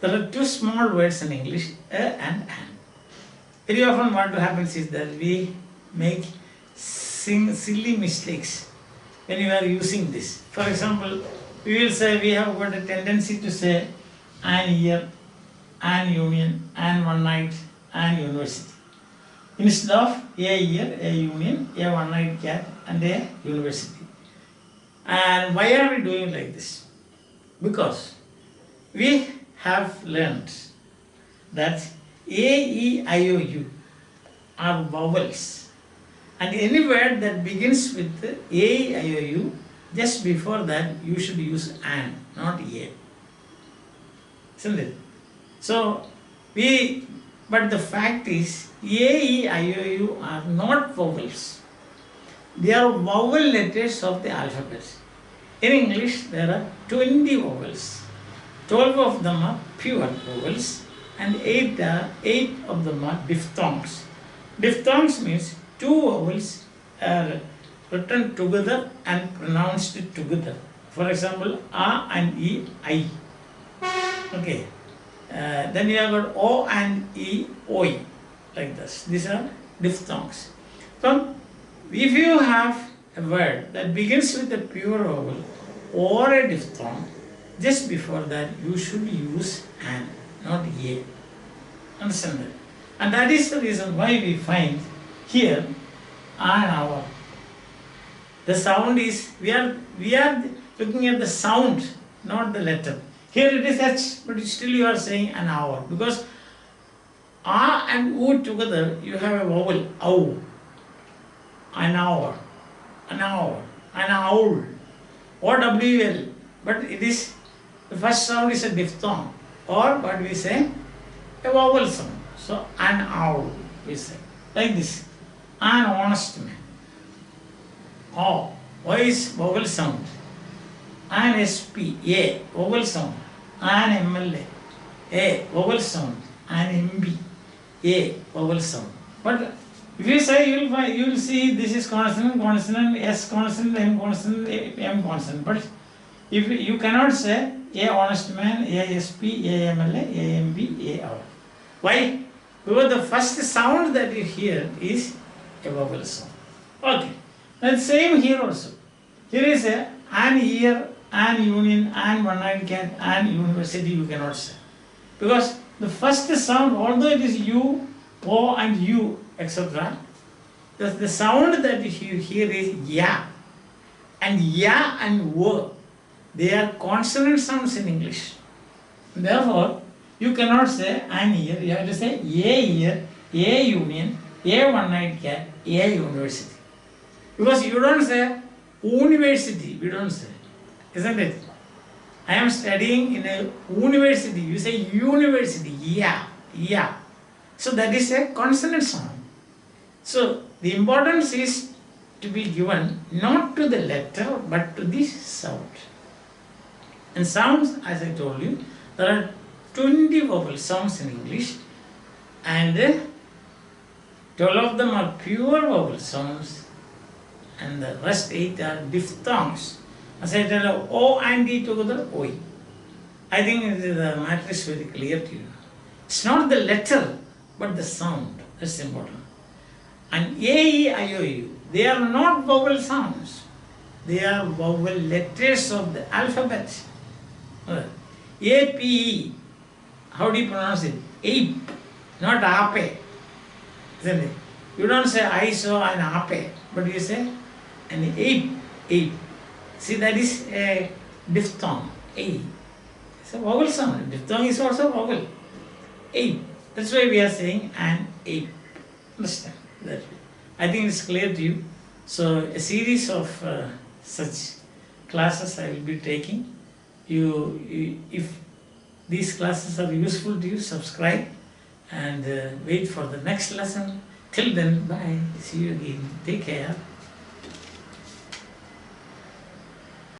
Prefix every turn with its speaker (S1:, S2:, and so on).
S1: There are two small words in English, a and an. Very often what happens is that we make silly mistakes when we are using this. For example, we will say, we have got a tendency to say an year, an union, an one night, an university. Instead of a year, a union, a one night cat, and a university. And why are we doing like this? Because we have learned that A, E, I, O, U are vowels. And any word that begins with A, E, I, O, U, just before that you should use an, not A. Isn't it? So, but the fact is, A, E, I, O, U are not vowels. They are vowel letters of the alphabet. In English, there are 20 vowels. 12 of them are pure vowels and 8 of them are diphthongs. Diphthongs means two vowels are written together and pronounced together. For example, A and E, I. Okay. Then you have got O and E, Oi, like this. These are diphthongs. So, if you have a word that begins with a pure vowel or a diphthong, just before that you should use an, not a. Understand that? And that is the reason why we find here an hour. The sound is, we are looking at the sound, not the letter. Here it is H, but still you are saying an hour, because A and U together you have a vowel, ow. An hour, an hour, an owl, or WL, but it is, the first sound is a diphthong, or what we say, a vowel sound. So, an owl, we say, like this, an honest man. Oh, why is vowel sound? An SP, A, vowel sound. An MLA, A, vowel sound. An MB, A, vowel sound. But if you say, you will see this is consonant, consonant, S consonant, M consonant, M consonant. But if you cannot say A honest man, A SP, A MLA, A MB, A owl. Why? Because the first sound that you hear is a vowel sound. Okay. And same here also. Here is an year, an union, an one night cat, an university you cannot say. Because the first sound, although it is U, O and U, etc., the sound that you hear is ya. And ya and wo, they are consonant sounds in English. Therefore, you cannot say an year, you have to say a year, a union, a one night cat, a university. Because you don't say university, we don't say, isn't it? I am studying in a university, you say university, yeah. So that is a consonant sound. So the importance is to be given not to the letter but to the sound. And sounds, as I told you, there are 20 vowel sounds in English and 12 of them are pure vowel sounds and the rest 8 are diphthongs. As I tell you, O and E together, Oi. I think the matter is very clear to you. It's not the letter but the sound. That's important. And A, E, I, O, U, they are not vowel sounds. They are vowel letters of the alphabet. A, P, E. How do you pronounce it? Ape, not ape. Isn't it? You don't say I saw an ape, but you say an ape. See, that is a diphthong. A. It's a vowel sound. Diphthong is also vowel. Ape. That's why we are saying an ape. Understand that? I think it's clear to you. So, a series of such classes I will be taking. If these classes are useful to you, subscribe and wait for the next lesson. Till then, bye. See you again. Take care.